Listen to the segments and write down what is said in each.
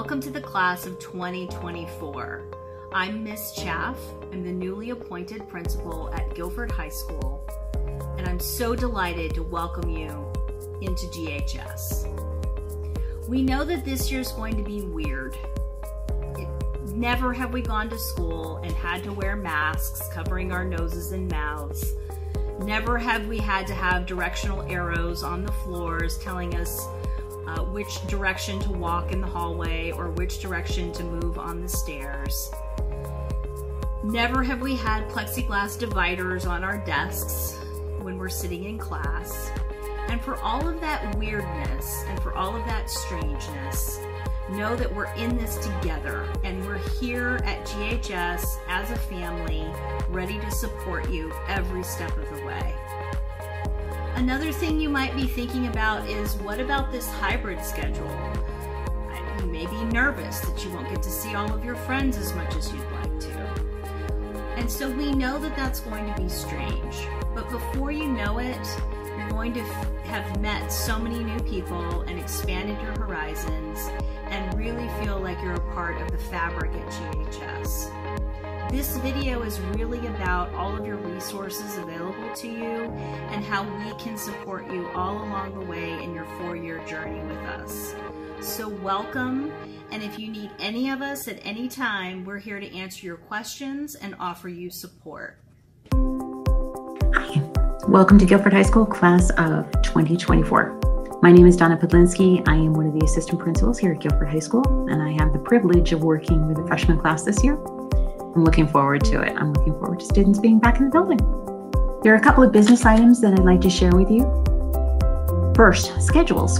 Welcome to the class of 2024. I'm Miss Chaff. I'm the newly appointed principal at Guilford High School, and I'm so delighted to welcome you into GHS. We know that this year's going to be weird. Never have we gone to school and had to wear masks covering our noses and mouths. Never have we had to have directional arrows on the floors telling us which direction to walk in the hallway or which direction to move on the stairs. Never have we had plexiglass dividers on our desks when we're sitting in class. And for all of that weirdness and for all of that strangeness, know that we're in this together and we're here at GHS as a family, ready to support you every step of the way. Another thing you might be thinking about is, what about this hybrid schedule? You may be nervous that you won't get to see all of your friends as much as you'd like to. And so we know that that's going to be strange, but before you know it, you're going to have met so many new people and expanded your horizons and really feel like you're a part of the fabric at GHS. This video is really about all of your resources available to you and how we can support you all along the way in your 4-year journey with us. So welcome, and if you need any of us at any time, we're here to answer your questions and offer you support. Hi, welcome to Guilford High School class of 2024. My name is Donna Podlinski. I am one of the assistant principals here at Guilford High School, and I have the privilege of working with the freshman class this year. I'm looking forward to it. I'm looking forward to students being back in the building. There are a couple of business items that I'd like to share with you. First, schedules.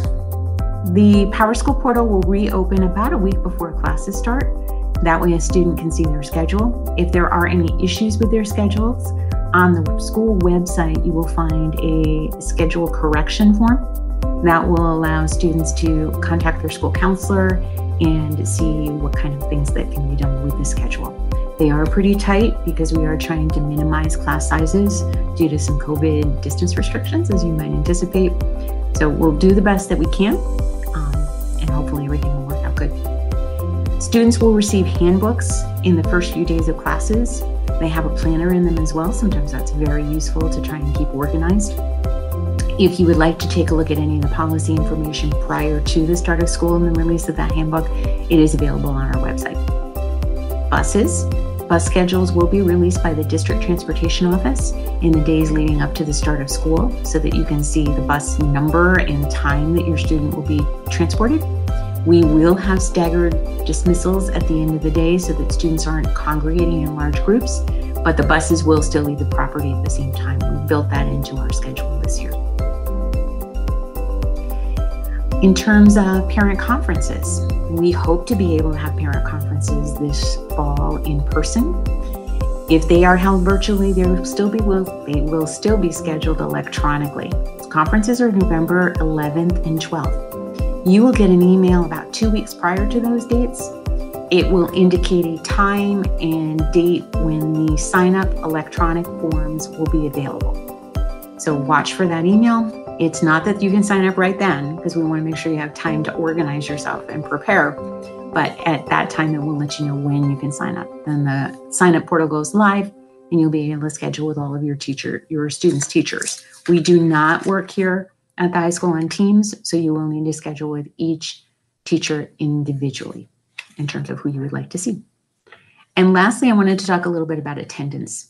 The PowerSchool portal will reopen about a week before classes start. That way a student can see their schedule. If there are any issues with their schedules, on the school website you will find a schedule correction form that will allow students to contact their school counselor and see what kind of things that can be done with the schedule. They are pretty tight because we are trying to minimize class sizes due to some COVID distance restrictions, as you might anticipate. So we'll do the best that we can, and hopefully everything will work out good. Students will receive handbooks in the first few days of classes. They have a planner in them as well. Sometimes that's very useful to try and keep organized. If you would like to take a look at any of the policy information prior to the start of school and the release of that handbook, it is available on our website. Bus schedules will be released by the District Transportation Office in the days leading up to the start of school so that you can see the bus number and time that your student will be transported. We will have staggered dismissals at the end of the day so that students aren't congregating in large groups, but the buses will still leave the property at the same time. We've built that into our schedule this year. In terms of parent conferences, we hope to be able to have parent conferences this fall in person. If they are held virtually, they will still be scheduled electronically. Conferences are November 11th and 12th. You will get an email about 2 weeks prior to those dates. It will indicate a time and date when the sign-up electronic forms will be available. So watch for that email. It's not that you can sign up right then, because we want to make sure you have time to organize yourself and prepare. But at that time, it will let you know when you can sign up. Then the sign-up portal goes live, and you'll be able to schedule with all of your students' teachers. We do not work here at the high school on teams, so you will need to schedule with each teacher individually in terms of who you would like to see. And lastly, I wanted to talk a little bit about attendance.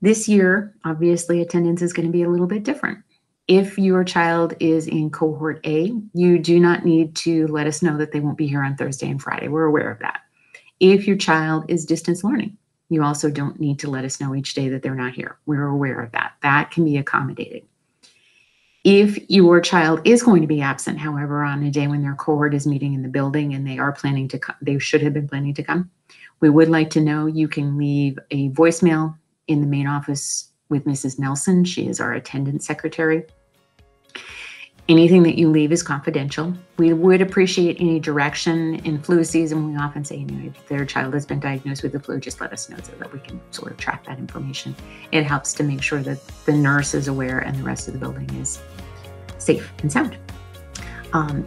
This year, obviously, attendance is going to be a little bit different. If your child is in cohort A, you do not need to let us know that they won't be here on Thursday and Friday. We're aware of that. If your child is distance learning, you also don't need to let us know each day that they're not here. We're aware of that. That can be accommodated. If your child is going to be absent, however, on a day when their cohort is meeting in the building and they are planning to come, they should have been planning to come, we would like to know. You can leave a voicemail in the main office with Mrs. Nelson. She is our attendance secretary. Anything that you leave is confidential. We would appreciate any direction. In flu season, we often say, if their child has been diagnosed with the flu, just let us know so that we can sort of track that information. It helps to make sure that the nurse is aware and the rest of the building is safe and sound.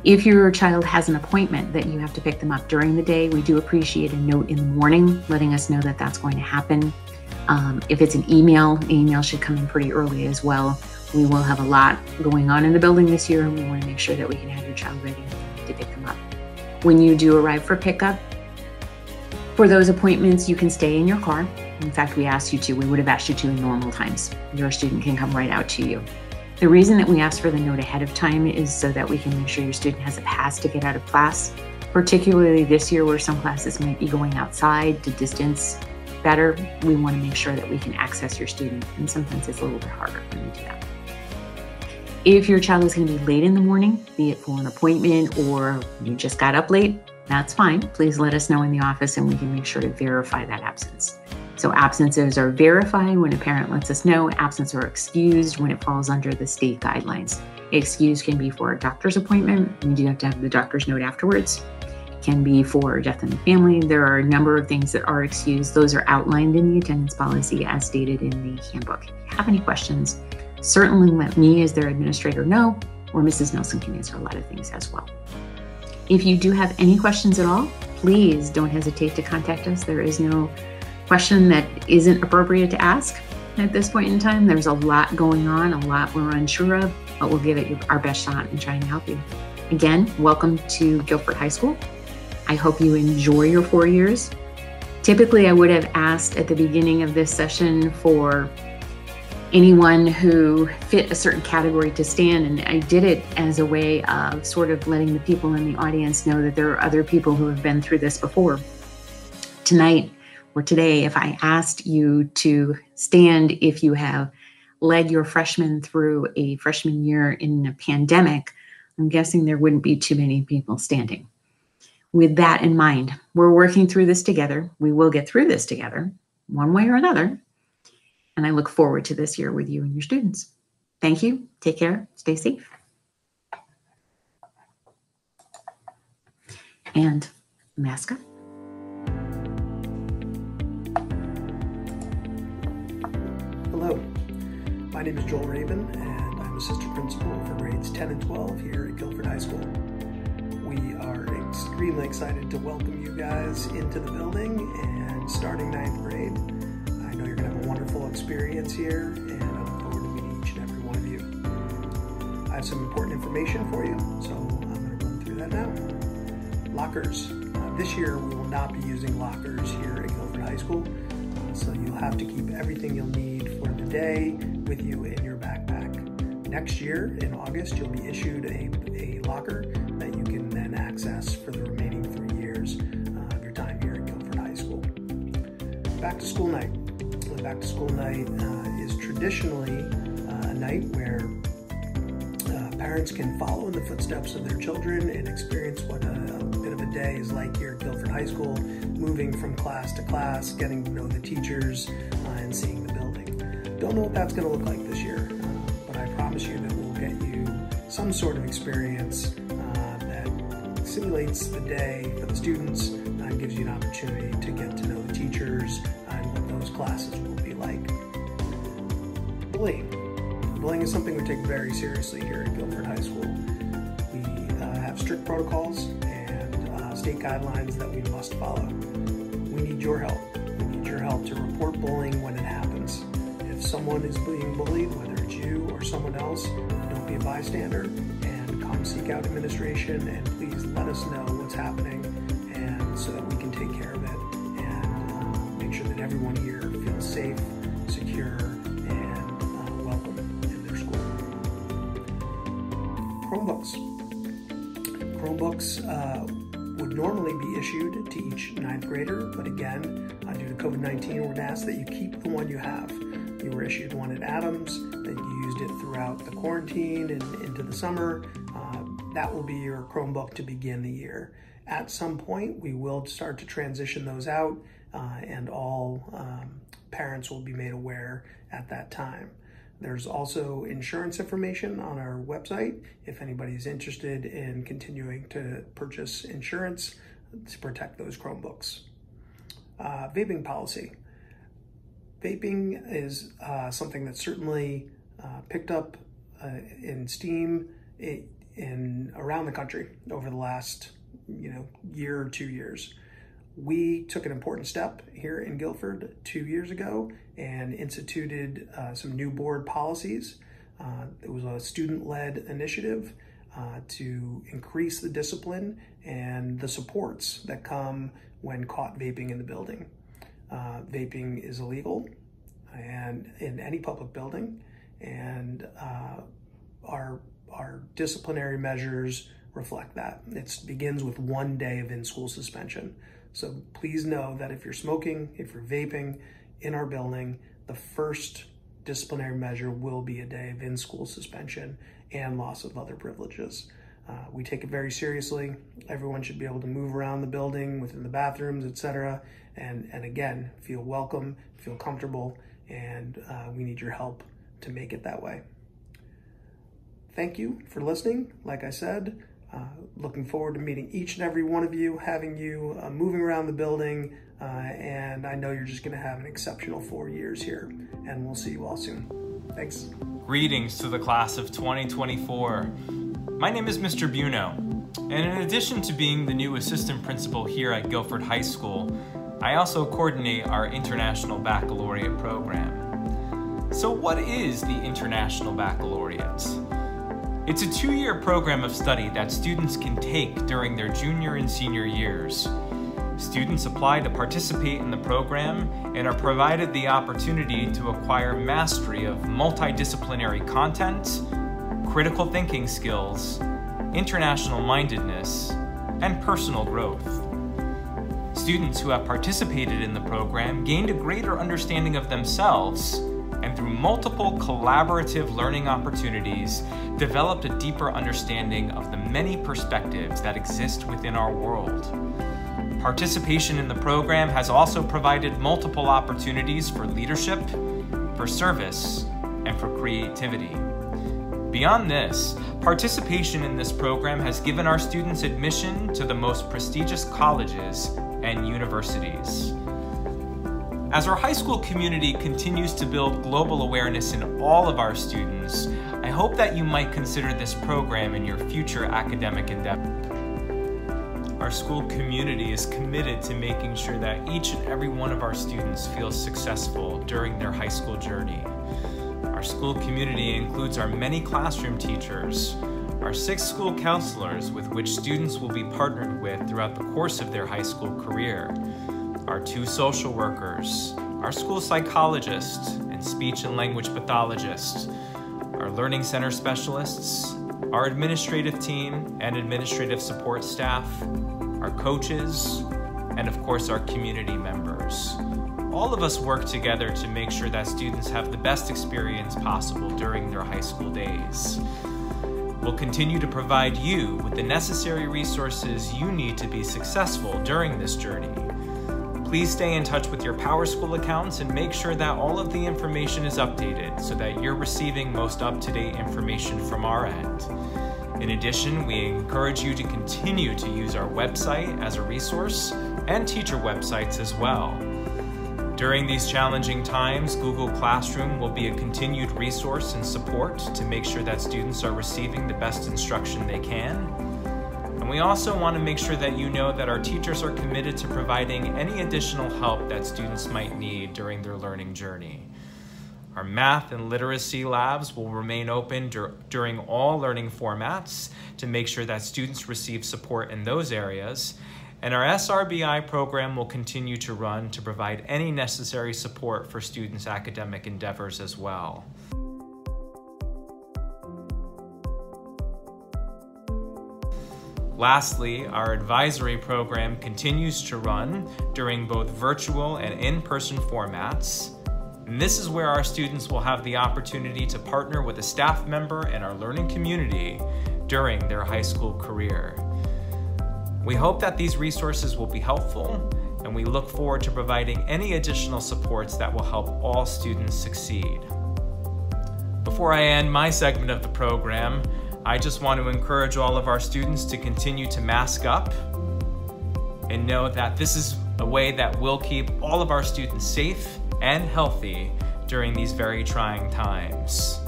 If your child has an appointment that you have to pick them up during the day, we do appreciate a note in the morning letting us know that that's going to happen. If it's an email should come in pretty early as well. We will have a lot going on in the building this year, and we want to make sure that we can have your child ready to pick them up. When you do arrive for pickup, for those appointments, you can stay in your car. In fact, we asked you to. We would have asked you to in normal times. Your student can come right out to you. The reason that we ask for the note ahead of time is so that we can make sure your student has a pass to get out of class, particularly this year where some classes might be going outside to distance better. We want to make sure that we can access your student, and sometimes it's a little bit harder when we do that. If your child is going to be late in the morning, be it for an appointment or you just got up late, that's fine. Please let us know in the office and we can make sure to verify that absence. So absences are verified when a parent lets us know. Absences are excused when it falls under the state guidelines. Excused can be for a doctor's appointment. You do have to have the doctor's note afterwards. It can be for death in the family. There are a number of things that are excused. Those are outlined in the attendance policy as stated in the handbook. If you have any questions, certainly let me as their administrator know, or Mrs. Nelson can answer a lot of things as well. If you do have any questions at all, please don't hesitate to contact us. There is no question that isn't appropriate to ask at this point in time. There's a lot going on, a lot we're unsure of, but we'll give it our best shot in trying to help you. Again, welcome to Guilford High School. I hope you enjoy your 4 years. Typically, I would have asked at the beginning of this session for anyone who fit a certain category to stand, and I did it as a way of sort of letting the people in the audience know that there are other people who have been through this before. Tonight or today, if I asked you to stand if you have led your freshmen through a freshman year in a pandemic, I'm guessing there wouldn't be too many people standing. With that in mind, we're working through this together. We will get through this together one way or another. And I look forward to this year with you and your students. Thank you. Take care. Stay safe. And mask up. Hello, my name is Joel Rabin, and I'm assistant principal for grades 10 and 12 here at Guilford High School. We are extremely excited to welcome you guys into the building and starting 9th grade. I know you're going to have a wonderful experience here, and I look forward to meeting each and every one of you. I have some important information for you, so I'm going to run through that now. Lockers. This year we will not be using lockers here at Guilford High School, so you'll have to keep everything you'll need for the day with you in your backpack. Next year, in August, you'll be issued a locker that you can then access for the remaining 3 years of your time here at Guilford High School. Back to school night. Back to school night is traditionally a night where parents can follow in the footsteps of their children and experience what a bit of a day is like here at Guilford High School, moving from class to class, getting to know the teachers, and seeing the building. Don't know what that's going to look like this year, but I promise you that we'll get you some sort of experience that simulates the day for the students and gives you an opportunity to get to know the teachers and what those classes will be like. Bullying. Bullying is something we take very seriously here at Guilford High School. We have strict protocols and state guidelines that we must follow. We need your help. We need your help to report bullying when it happens. If someone is being bullied, whether it's you or someone else, don't be a bystander and come seek out administration, and please let us know what's happening, and so that we can take care of it and make sure that everyone here feels safe, secure, and welcome in their school. Chromebooks. Chromebooks would normally be issued to each 9th grader, but again, due to COVID-19, we're going to ask that you keep the one you have. You were issued one at Adams, then you used it throughout the quarantine and into the summer. That will be your Chromebook to begin the year. At some point, we will start to transition those out, and all parents will be made aware at that time. There's also insurance information on our website if anybody's interested in continuing to purchase insurance to protect those Chromebooks. Vaping policy. Vaping is something that's certainly picked up in steam. It around the country over the last year or 2 years. We took an important step here in Guilford 2 years ago and instituted some new board policies. It was a student-led initiative to increase the discipline and the supports that come when caught vaping in the building. Vaping is illegal and in any public building, and our disciplinary measures reflect that. It begins with 1 day of in-school suspension. So please know that if you're smoking, if you're vaping in our building, the first disciplinary measure will be a day of in-school suspension and loss of other privileges. We take it very seriously. Everyone should be able to move around the building, within the bathrooms, etc. And again, feel welcome, feel comfortable, and we need your help to make it that way. Thank you for listening. Like I said, looking forward to meeting each and every one of you, having you moving around the building, and I know you're just going to have an exceptional 4 years here, and we'll see you all soon. Thanks. Greetings to the class of 2024. My name is Mr. Buno, and in addition to being the new assistant principal here at Guilford High School, I also coordinate our International Baccalaureate program. So what is the International Baccalaureate? It's a 2-year program of study that students can take during their junior and senior years. Students apply to participate in the program and are provided the opportunity to acquire mastery of multidisciplinary content, critical thinking skills, international mindedness, and personal growth. Students who have participated in the program gained a greater understanding of themselves, and through multiple collaborative learning opportunities, developed a deeper understanding of the many perspectives that exist within our world. Participation in the program has also provided multiple opportunities for leadership, for service, and for creativity. Beyond this, participation in this program has given our students admission to the most prestigious colleges and universities. As our high school community continues to build global awareness in all of our students, I hope that you might consider this program in your future academic endeavor. Our school community is committed to making sure that each and every one of our students feels successful during their high school journey. Our school community includes our many classroom teachers, our 6 school counselors with which students will be partnered with throughout the course of their high school career, our 2 social workers, our school psychologist and speech and language pathologist, our learning center specialists, our administrative team and administrative support staff, our coaches, and of course our community members. All of us work together to make sure that students have the best experience possible during their high school days. We'll continue to provide you with the necessary resources you need to be successful during this journey. Please stay in touch with your PowerSchool accounts and make sure that all of the information is updated so that you're receiving most up-to-date information from our end. In addition, we encourage you to continue to use our website as a resource and teacher websites as well. During these challenging times, Google Classroom will be a continued resource and support to make sure that students are receiving the best instruction they can. And we also want to make sure that you know that our teachers are committed to providing any additional help that students might need during their learning journey. Our math and literacy labs will remain open during all learning formats to make sure that students receive support in those areas. And our SRBI program will continue to run to provide any necessary support for students' academic endeavors as well. Lastly, our advisory program continues to run during both virtual and in-person formats. And this is where our students will have the opportunity to partner with a staff member in our learning community during their high school career. We hope that these resources will be helpful, and we look forward to providing any additional supports that will help all students succeed. Before I end my segment of the program, I just want to encourage all of our students to continue to mask up and know that this is a way that will keep all of our students safe and healthy during these very trying times.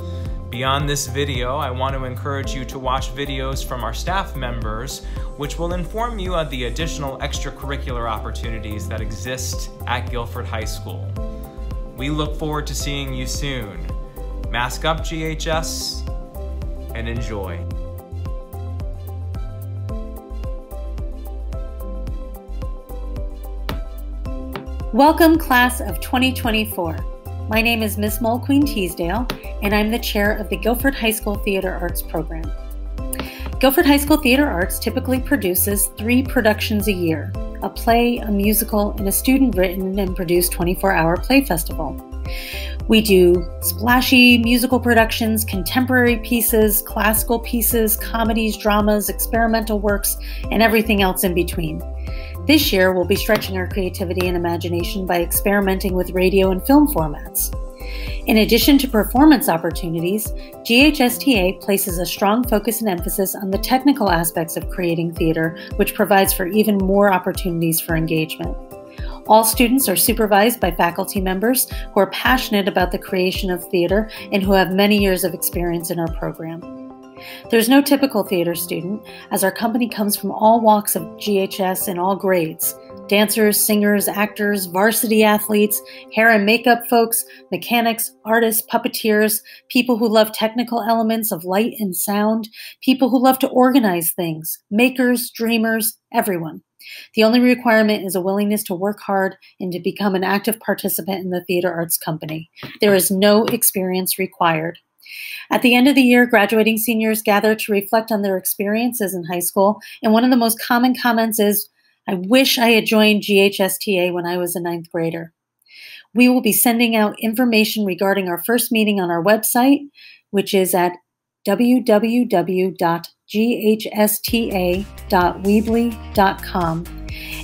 Beyond this video, I want to encourage you to watch videos from our staff members, which will inform you of the additional extracurricular opportunities that exist at Guilford High School. We look forward to seeing you soon. Mask up, GHS, and enjoy. Welcome, class of 2024. My name is Miss Mulqueen Teasdale, and I'm the chair of the Guilford High School Theater Arts program. Guilford High School Theater Arts typically produces 3 productions a year: a play, a musical, and a student-written and produced 24-hour play festival. We do splashy musical productions, contemporary pieces, classical pieces, comedies, dramas, experimental works, and everything else in between. This year, we'll be stretching our creativity and imagination by experimenting with radio and film formats. In addition to performance opportunities, GHSTA places a strong focus and emphasis on the technical aspects of creating theater, which provides for even more opportunities for engagement. All students are supervised by faculty members who are passionate about the creation of theater and who have many years of experience in our program. There's no typical theater student, as our company comes from all walks of GHS and all grades: dancers, singers, actors, varsity athletes, hair and makeup folks, mechanics, artists, puppeteers, people who love technical elements of light and sound, people who love to organize things, makers, dreamers, everyone. The only requirement is a willingness to work hard and to become an active participant in the theater arts company. There is no experience required. At the end of the year, graduating seniors gather to reflect on their experiences in high school, and one of the most common comments is, "I wish I had joined GHSTA when I was a 9th grader." We will be sending out information regarding our first meeting on our website, which is at www.ghsta.weebly.com,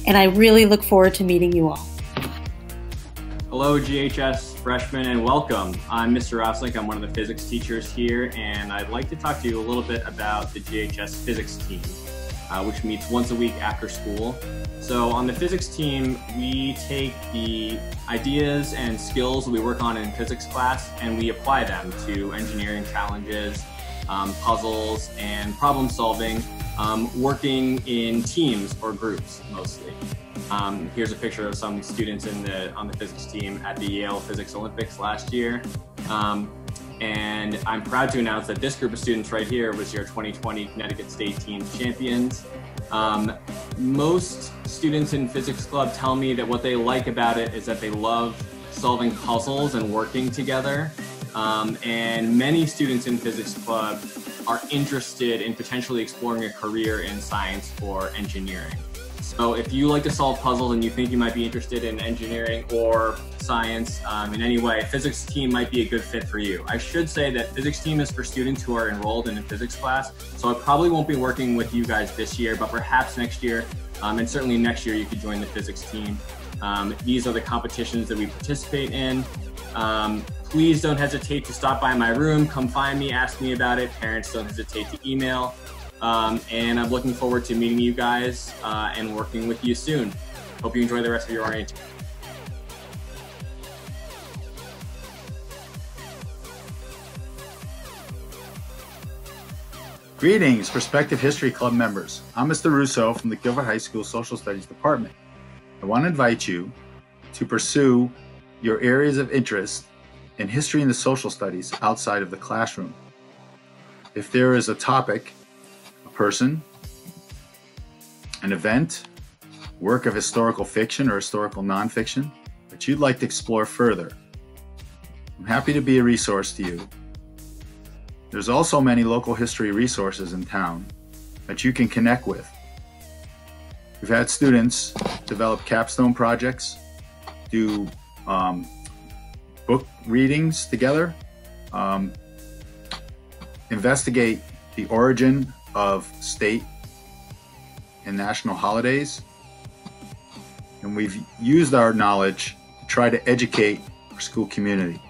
and I really look forward to meeting you all. Hello, GHS freshmen, and welcome. I'm Mr. Roslick. I'm one of the physics teachers here, and I'd like to talk to you a little bit about the GHS physics team, which meets once a week after school. So on the physics team, we take the ideas and skills that we work on in physics class, and we apply them to engineering challenges, puzzles, and problem solving, working in teams or groups mostly. Here's a picture of some students on the physics team at the Yale Physics Olympics last year. And I'm proud to announce that this group of students right here was your 2020 Connecticut State Team champions. Most students in Physics Club tell me that what they like about it is that they love solving puzzles and working together. And many students in Physics Club are interested in potentially exploring a career in science or engineering. So if you like to solve puzzles and you think you might be interested in engineering or science in any way, physics team might be a good fit for you. I should say that physics team is for students who are enrolled in a physics class, so I probably won't be working with you guys this year, but perhaps next year, and certainly next year you could join the physics team. These are the competitions that we participate in. Please don't hesitate to stop by my room, come find me, ask me about it. Parents, don't hesitate to email. And I'm looking forward to meeting you guys and working with you soon. Hope you enjoy the rest of your orientation. Greetings, prospective History Club members. I'm Mr. Russo from the Guilford High School Social Studies Department. I want to invite you to pursue your areas of interest in history and the social studies outside of the classroom. If there is a topic, a person, an event, work of historical fiction or historical nonfiction that you'd like to explore further, I'm happy to be a resource to you. There's also many local history resources in town that you can connect with. We've had students develop capstone projects, do book readings together, investigate the origin of state and national holidays, and we've used our knowledge to try to educate our school community.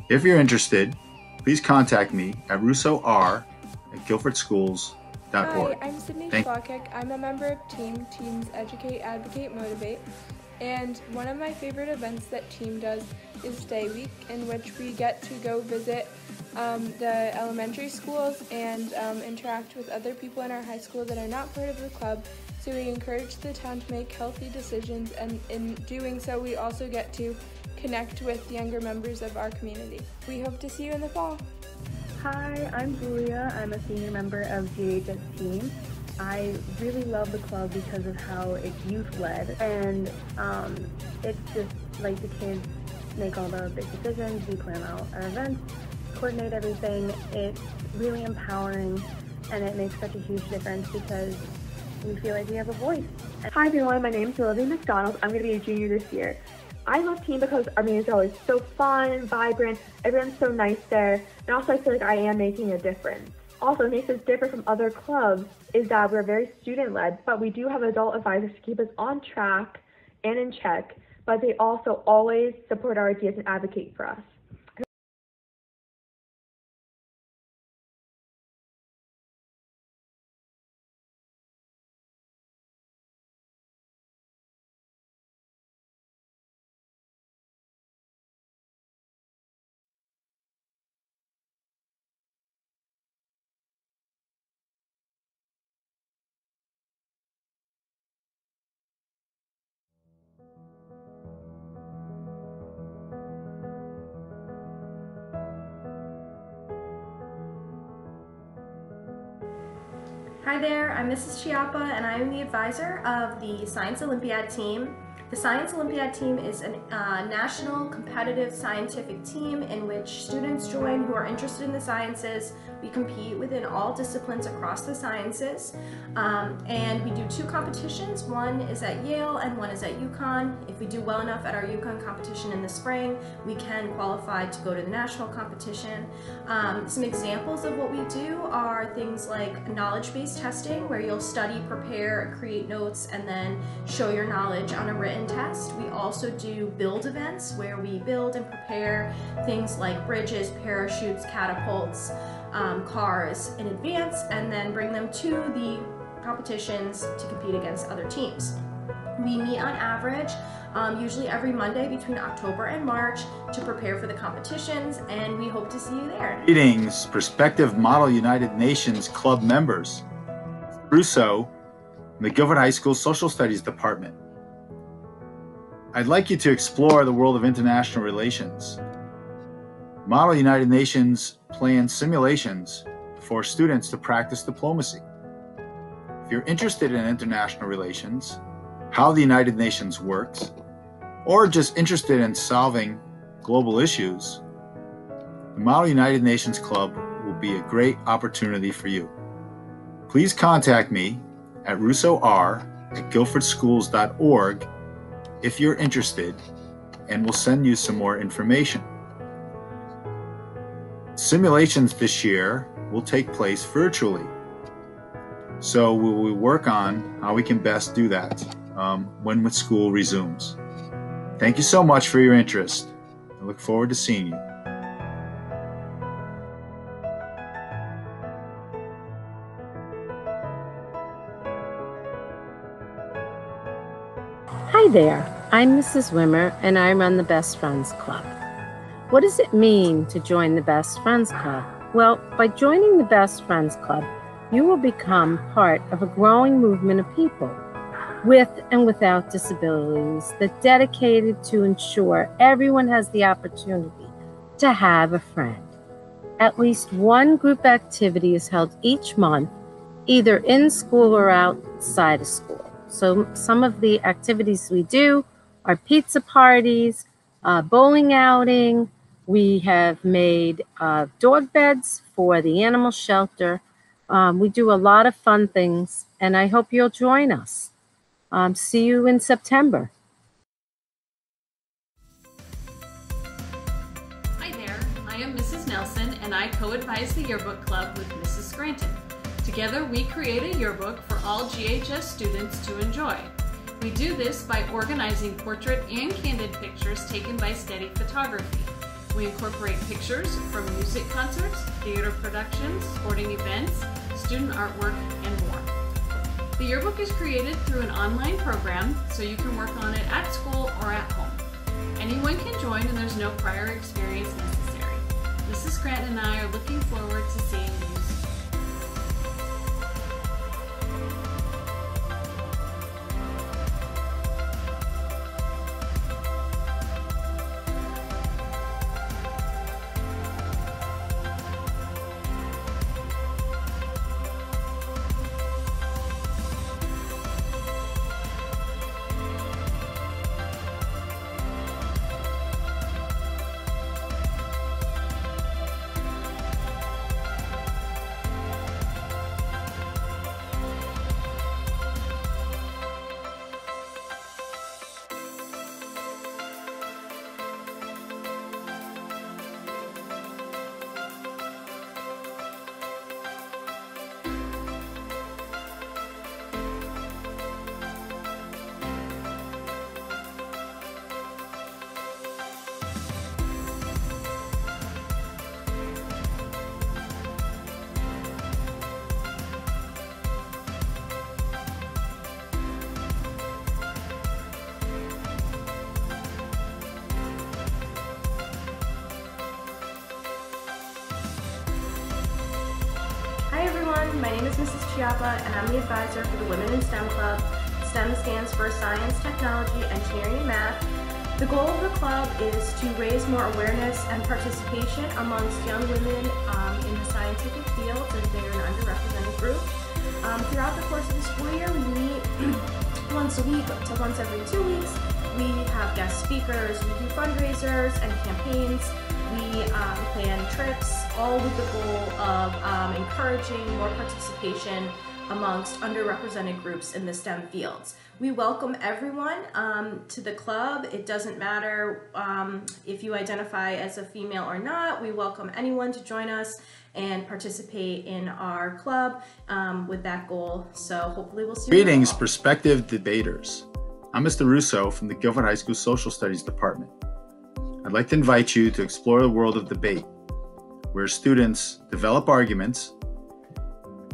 If you're interested, please contact me at russor@guilfordschools.org. Hi, I'm Sydney Schlockek. I'm a member of Teams Educate, Advocate, Motivate. And one of my favorite events that team does is Day Week, in which we get to go visit the elementary schools and interact with other people in our high school that are not part of the club. So we encourage the town to make healthy decisions, and in doing so we also get to connect with younger members of our community. We hope to see you in the fall. Hi, I'm Julia. I'm a senior member of GHS team. I really love the club because of how it's youth-led, and it's just like the kids make all the big decisions, we plan out our events, coordinate everything. It's really empowering, and it makes such a huge difference because we feel like we have a voice. Hi everyone, my name is Olivia McDonald. I'm going to be a junior this year. I love team because our meetings are always so fun, vibrant, everyone's so nice there, and also I feel like I am making a difference. Also, what makes us different from other clubs is that we're very student-led, but we do have adult advisors to keep us on track and in check, but they also always support our ideas and advocate for us. Hi there, I'm Mrs. Chiappa and I'm the advisor of the Science Olympiad team. The Science Olympiad team is a national competitive scientific team in which students join who are interested in the sciences. We compete within all disciplines across the sciences, and we do 2 competitions. One is at Yale and one is at UConn. If we do well enough at our UConn competition in the spring, we can qualify to go to the national competition. Some examples of what we do are things like knowledge-based testing, where you'll study, prepare, create notes, and then show your knowledge on a written test. We also do build events, where we build and prepare things like bridges, parachutes, catapults, cars in advance, and then bring them to the competitions to compete against other teams. We meet on average usually every Monday between October and March to prepare for the competitions, and we hope to see you there. Greetings, prospective Model United Nations Club members. Russo, in the Guilford High School Social Studies Department. I'd like you to explore the world of international relations. Model United Nations plans simulations for students to practice diplomacy. If you're interested in international relations, how the United Nations works, or just interested in solving global issues, the Model United Nations Club will be a great opportunity for you. Please contact me at russor@guilfordschools.org if you're interested, and we'll send you some more information. Simulations this year will take place virtually, so we will work on how we can best do that when school resumes. Thank you so much for your interest. I look forward to seeing you. Hi there, I'm Mrs. Wimmer and I run the Best Friends Club. What does it mean to join the Best Friends Club? Well, by joining the Best Friends Club, you will become part of a growing movement of people with and without disabilities that dedicated to ensure everyone has the opportunity to have a friend. At least one group activity is held each month, either in school or outside of school. So some of the activities we do are pizza parties, bowling outing. We have made dog beds for the animal shelter. We do a lot of fun things, and I hope you'll join us. See you in September. Hi there, I am Mrs. Nelson, and I co-advise the yearbook club with Mrs. Scranton. Together, we create a yearbook for all GHS students to enjoy. We do this by organizing portrait and candid pictures taken by steady photography. We incorporate pictures from music concerts, theater productions, sporting events, student artwork, and more. The yearbook is created through an online program, so you can work on it at school or at home. Anyone can join and there's no prior experience necessary. Mrs. Scranton and I are looking forward to seeing you soon. Hi everyone, my name is Mrs. Chiappa and I'm the advisor for the Women in STEM Club. STEM stands for Science, Technology, Engineering, and Math. The goal of the club is to raise more awareness and participation amongst young women in the scientific fields as they are an underrepresented group. Throughout the course of the school year, we meet once a week to once every 2 weeks. We have guest speakers, we do fundraisers and campaigns. We plan trips, all with the goal of encouraging more participation amongst underrepresented groups in the STEM fields. We welcome everyone to the club. It doesn't matter if you identify as a female or not. We welcome anyone to join us and participate in our club with that goal. So hopefully we'll see you. Greetings, prospective debaters. I'm Mr. Russo from the Guilford High School Social Studies Department. I'd like to invite you to explore the world of debate, where students develop arguments,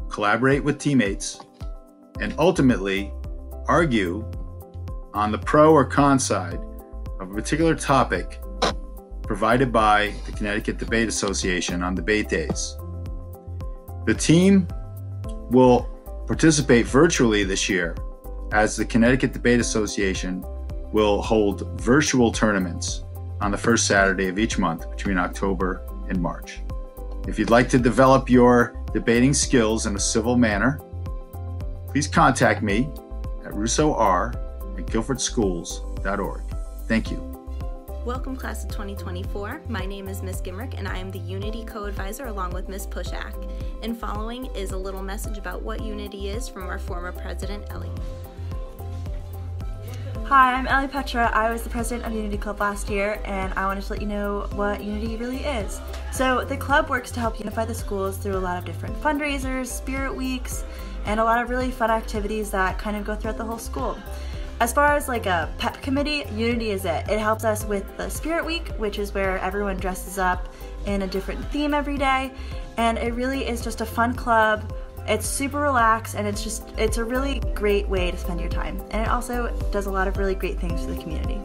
collaborate with teammates, and ultimately argue on the pro or con side of a particular topic provided by the Connecticut Debate Association on debate days. The team will participate virtually this year, as the Connecticut Debate Association will hold virtual tournaments on the first Saturday of each month between October and March. If you'd like to develop your debating skills in a civil manner, please contact me at russor@guilfordschools.org. Thank you. Welcome class of 2024. My name is Ms. Gimrick and I am the Unity Co-Advisor along with Ms. Pushak. And following is a little message about what Unity is from our former president, Ellie. Hi, I'm Ellie Petra. I was the president of Unity Club last year, and I wanted to let you know what Unity really is. So the club works to help unify the schools through a lot of different fundraisers, spirit weeks, and a lot of really fun activities that kind of go throughout the whole school. As far as like a pep committee, Unity is it. It helps us with the spirit week, which is where everyone dresses up in a different theme every day, and it really is just a fun club. It's super relaxed, and it's a really great way to spend your time. And it also does a lot of really great things for the community.